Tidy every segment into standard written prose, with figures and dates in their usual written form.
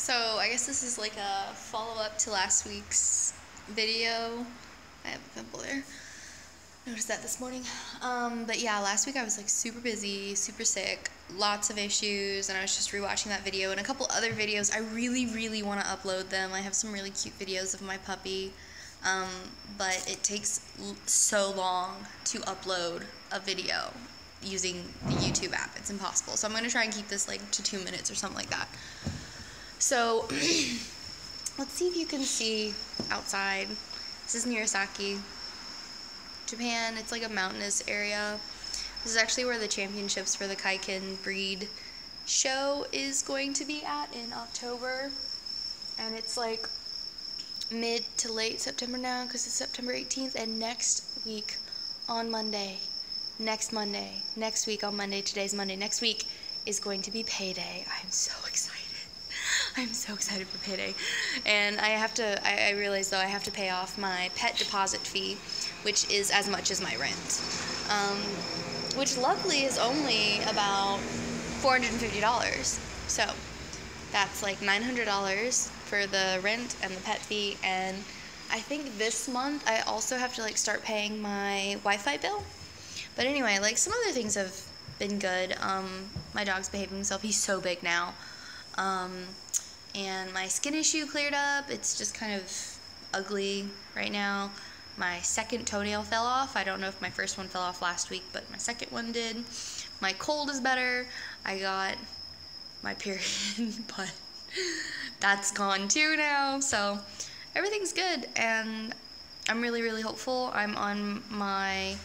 So I guess this is like a follow-up to last week's video. I have a pimple there. Noticed that this morning. But yeah, last week I was like super busy, super sick, lots of issues, and I was just rewatching that video and a couple other videos. I really want to upload them. I have some really cute videos of my puppy, but it takes so long to upload a video using the YouTube app. It's impossible. So I'm going to try and keep this like to 2 minutes or something like that. So let's see if you can see outside. This is Nirasaki, Japan. It's like a mountainous area. This is actually where the championships for the Kaiken breed show is going to be at in October. And it's like mid to late September now because it's September 18th. And next week on Monday, next week on Monday, today's Monday, next week is going to be payday. I'm so excited. I'm so excited for payday. And I realized though I have to pay off my pet deposit fee, which is as much as my rent. Which luckily is only about $450. So that's like $900 for the rent and the pet fee. And I think this month I also have to like start paying my Wi-Fi bill. But anyway, like some other things have been good. My dog's behaving himself. He's so big now. And my skin issue cleared up. It's just kind of ugly right now. My second toenail fell off. I don't know if my first one fell off last week, but my second one did. My cold is better. I got my period, but that's gone too now. So everything's good, and I'm really hopeful. I'm on my,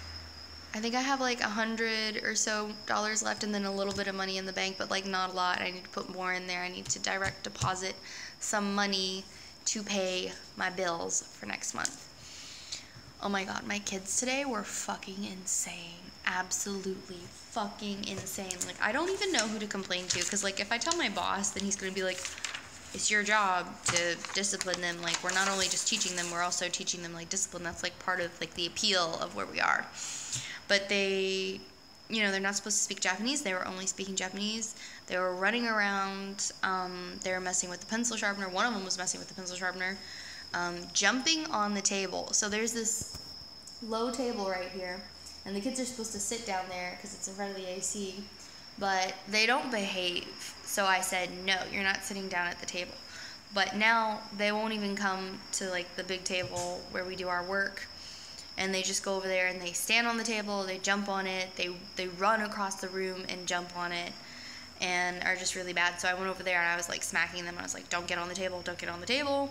I think I have like $100 or so left and then a little bit of money in the bank, but like not a lot. I need to put more in there. I need to direct deposit some money to pay my bills for next month. Oh my god, my kids today were fucking insane. Absolutely fucking insane. Like, I don't even know who to complain to, because like if I tell my boss, then he's gonna be like, it's your job to discipline them. Like, we're not only just teaching them, we're also teaching them like discipline. That's like part of like the appeal of where we are. But they, you know, they're not supposed to speak Japanese. They were only speaking Japanese. They were running around. They were messing with the pencil sharpener. One of them was messing with the pencil sharpener. Jumping on the table. So there's this low table right here. And the kids are supposed to sit down there because it's in front of the AC. But they don't behave. So I said, no, you're not sitting down at the table. But now they won't even come to like the big table where we do our work. And they just go over there and they stand on the table, they jump on it, they run across the room and jump on it, and are just really bad. So I went over there and I was like smacking them. I was like, don't get on the table, don't get on the table.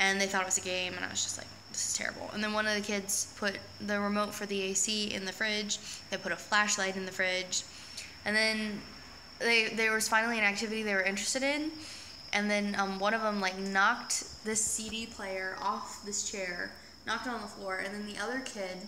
And they thought it was a game, and I was just like, this is terrible. And then one of the kids put the remote for the AC in the fridge. They put a flashlight in the fridge. And then there was finally an activity they were interested in. And then one of them like knocked this CD player off this chair, knocked it on the floor, and then the other kid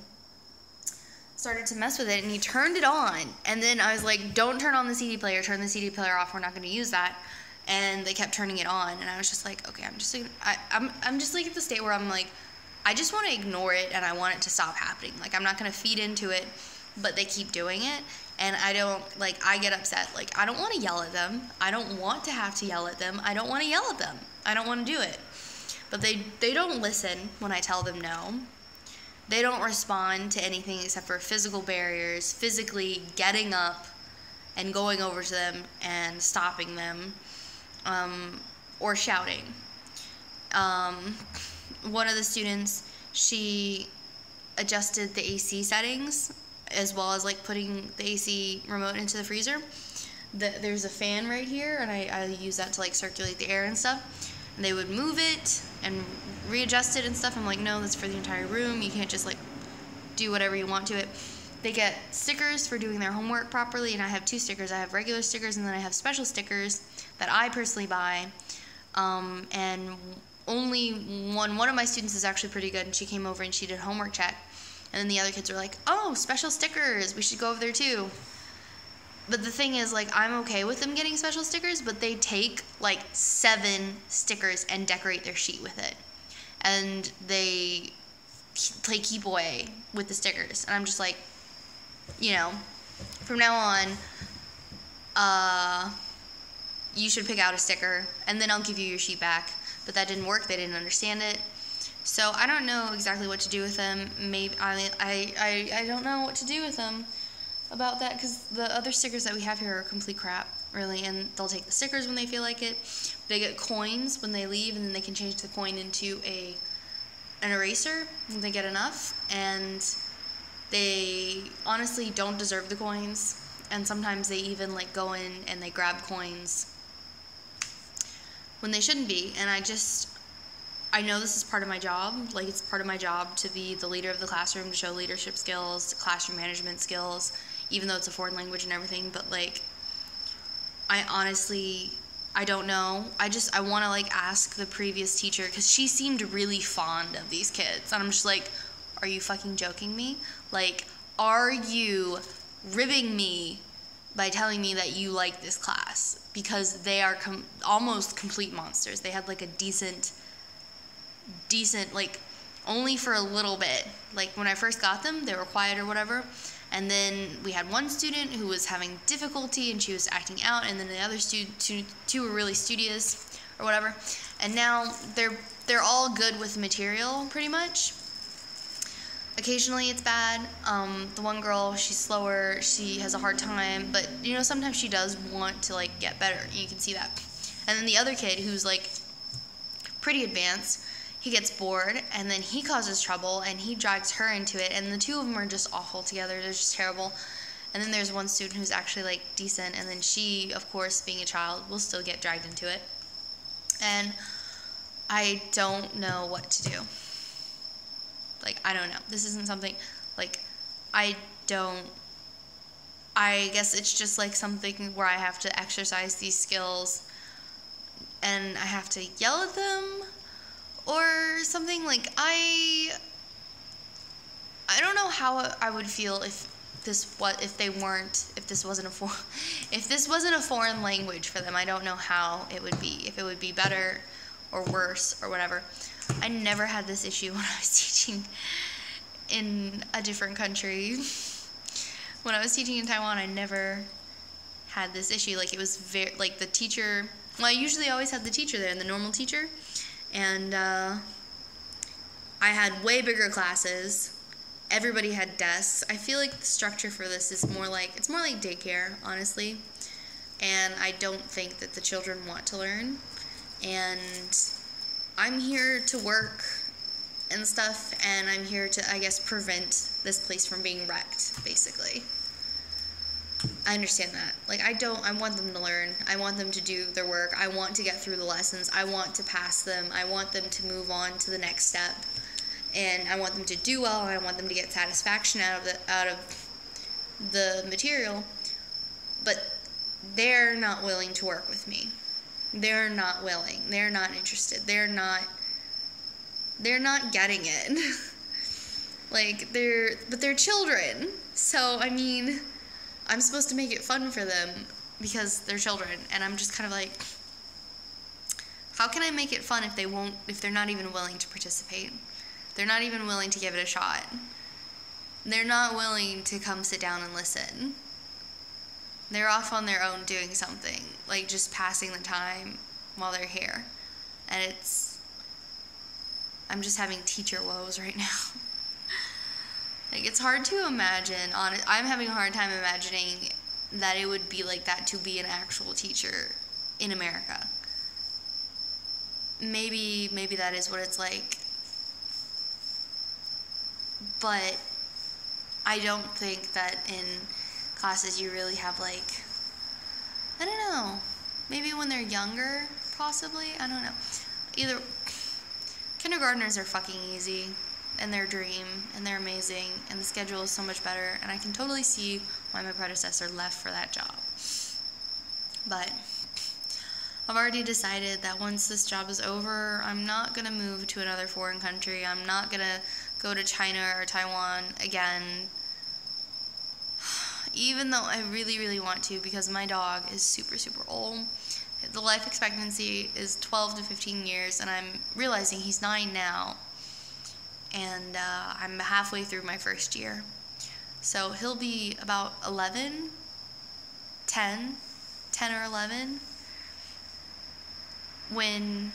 started to mess with it, and he turned it on. And then I was like, don't turn on the CD player, turn the CD player off, we're not going to use that. And they kept turning it on, and I was just like, okay, I'm just like at the state where I'm like, I just want to ignore it, and I want it to stop happening. Like, I'm not going to feed into it, but they keep doing it, and I get upset. Like, I don't want to yell at them. I don't want to have to yell at them. I don't want to yell at them. I don't want to do it. But they don't listen when I tell them no. They don't respond to anything except for physical barriers, physically getting up and going over to them and stopping them, or shouting. One of the students, she adjusted the AC settings as well as like putting the AC remote into the freezer. There's a fan right here, and I use that to like circulate the air and stuff. And they would move it and readjust it and stuff. I'm like, no, that's for the entire room. You can't just like do whatever you want to it. They get stickers for doing their homework properly, and I have 2 stickers. I have regular stickers, and then I have special stickers that I personally buy. And only one of my students is actually pretty good, and she came over and she did homework check. And then the other kids were like, oh, special stickers, we should go over there too. But the thing is, like, I'm okay with them getting special stickers, but they take, like, 7 stickers and decorate their sheet with it. And they play keep away with the stickers. And I'm just like, you know, from now on, you should pick out a sticker, and then I'll give you your sheet back. But that didn't work. They didn't understand it. So I don't know exactly what to do with them. Maybe I don't know what to do with them about that, because the other stickers that we have here are complete crap, really. And they'll take the stickers when they feel like it. They get coins when they leave, and then they can change the coin into an eraser when they get enough. And they honestly don't deserve the coins. And sometimes they even like go in and they grab coins when they shouldn't be. And I know this is part of my job. Like, it's part of my job to be the leader of the classroom, to show leadership skills, classroom management skills, even though it's a foreign language and everything. But like, I honestly, I don't know. I want to like ask the previous teacher, because she seemed really fond of these kids. And I'm just like, are you fucking joking me? Like, are you ribbing me by telling me that you like this class? Because they are almost complete monsters. They had like a decent, like, only for a little bit. Like, when I first got them, they were quiet or whatever. And then we had one student who was having difficulty and she was acting out, and then the other two were really studious or whatever. And now they're all good with material, pretty much. Occasionally it's bad. The one girl, she's slower, she has a hard time, but you know, sometimes she does want to like get better. You can see that. And then the other kid, who's like pretty advanced, he gets bored, and then he causes trouble, and he drags her into it, and the two of them are just awful together. They're just terrible. And then there's one student who's actually like decent, and then she, of course, being a child, will still get dragged into it. And I don't know what to do. Like, I don't know. This isn't something, like, I guess it's just like something where I have to exercise these skills, and I have to yell at them, or something. Like, I don't know how I would feel if this wasn't a foreign language for them. I don't know how it would be, if it would be better or worse or whatever. I never had this issue when I was teaching in a different country. When I was teaching in Taiwan, I never had this issue. Like, it was very, like, the teacher, well, I usually always had the teacher there, the normal teacher. And I had way bigger classes. Everybody had desks. I feel like the structure for this is more like daycare, honestly. And I don't think that the children want to learn. And I'm here to work and stuff, and I'm here to, I guess, prevent this place from being wrecked, basically. I understand that. Like, I want them to learn. I want them to do their work. I want to get through the lessons. I want to pass them. I want them to move on to the next step. And I want them to do well, and I want them to get satisfaction out of the material. But they're not willing to work with me. They're not willing. They're not interested. They're not getting it. Like, they're children. So, I mean, I'm supposed to make it fun for them because they're children, and I'm just kind of like, how can I make it fun if they're not even willing to participate? They're not even willing to give it a shot. They're not willing to come sit down and listen. They're off on their own doing something, like just passing the time while they're here. And I'm just having teacher woes right now. Like, it's hard to imagine, I'm having a hard time imagining that it would be like that to be an actual teacher in America. Maybe that is what it's like. But I don't think that in classes you really have, like, I don't know, maybe when they're younger, possibly, I don't know. Either, kindergartners are fucking easy, and they're a dream, and they're amazing, and the schedule is so much better, and I can totally see why my predecessor left for that job. But I've already decided that once this job is over, I'm not going to move to another foreign country. I'm not going to go to China or Taiwan again, even though I really, really want to, because my dog is super, super old. The life expectancy is 12 to 15 years, and I'm realizing he's 9 now, and I'm halfway through my first year. So he'll be about 10 or 11, when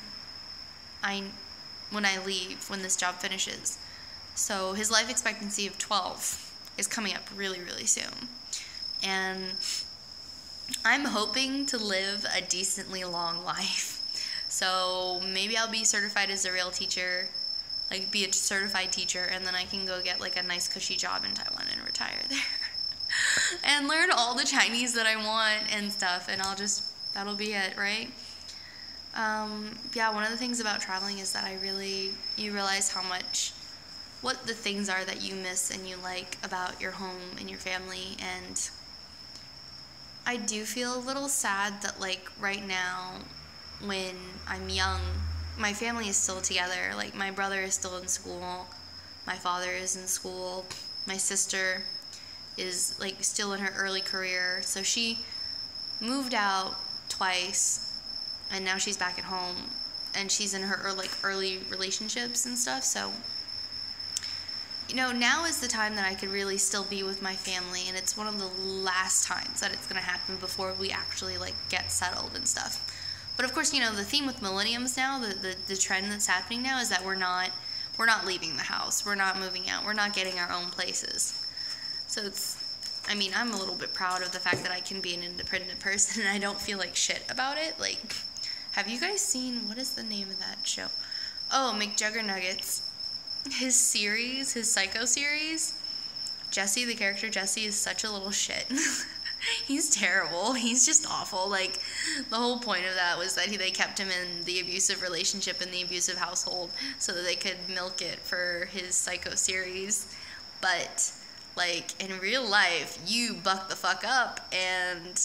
I leave, when this job finishes. So his life expectancy of 12 is coming up really, really soon. And I'm hoping to live a decently long life. So maybe I'll be certified as a real teacher, like be a certified teacher, and then I can go get like a nice cushy job in Taiwan and retire there. And learn all the Chinese that I want and stuff, and that'll be it, right? Yeah, one of the things about traveling is that you realize what the things are that you miss and you like about your home and your family. And I do feel a little sad that, like, right now, when I'm young, my family is still together. Like, my brother is still in school, my father is in school, my sister is, like, still in her early career. So she moved out twice, and now she's back at home, and she's in her early relationships and stuff. So, now is the time that I could really still be with my family, and it's one of the last times that it's going to happen before we actually, like, get settled and stuff. But of course, the theme with millenniums now, the trend that's happening now is that we're not leaving the house, we're not moving out, we're not getting our own places. So I'm a little bit proud of the fact that I can be an independent person and I don't feel like shit about it. Like, have you guys seen, what is the name of that show? Oh, McJuggernuggets. His Psycho series, Jesse, the character Jesse, is such a little shit. He's terrible. He's just awful. Like, the whole point of that was that they kept him in the abusive relationship in the abusive household so that they could milk it for his Psycho series. But, like, in real life, you buck the fuck up and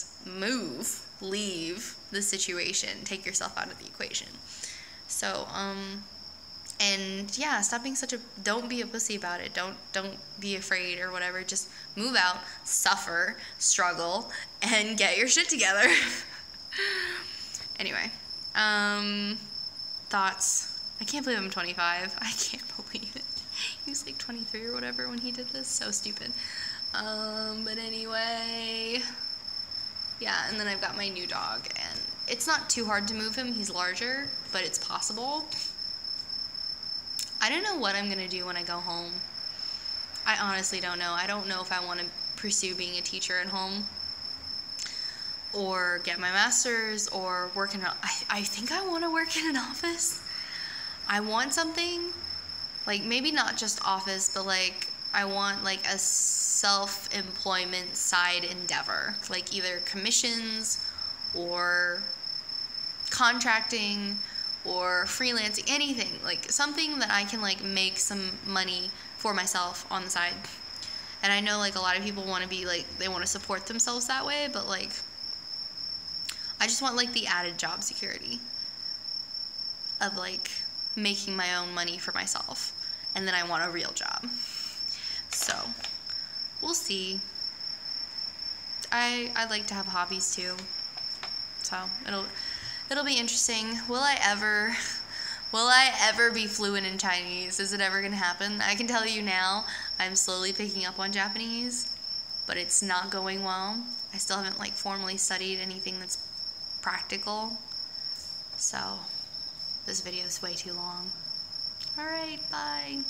leave the situation, take yourself out of the equation. So, and yeah, stop being don't be a pussy about it. Don't be afraid or whatever. Just move out, suffer, struggle, and get your shit together. Anyway, thoughts. I can't believe I'm 25. I can't believe it. He was like 23 or whatever when he did this. So stupid. But anyway, yeah, and then I've got my new dog, and it's not too hard to move him. He's larger, but it's possible. I don't know what I'm going to do when I go home. I honestly don't know. I don't know if I want to pursue being a teacher at home or get my master's or work in I think I want to work in an office. I want something, like, maybe not just office, but, like, I want, like, a self-employment side endeavor, like either commissions or contracting or freelancing, anything, like something that I can, like, make some money for myself on the side. And I know, like, a lot of people want to be, like, they want to support themselves that way, but, like, I just want, like, the added job security of, like, making my own money for myself. And then I want a real job. So, we'll see. I like to have hobbies too. So, it'll be interesting. Will I ever be fluent in Chinese? Is it ever going to happen? I can tell you now, I'm slowly picking up on Japanese, but it's not going well. I still haven't, like, formally studied anything that's practical. So, this video is way too long. Alright, bye.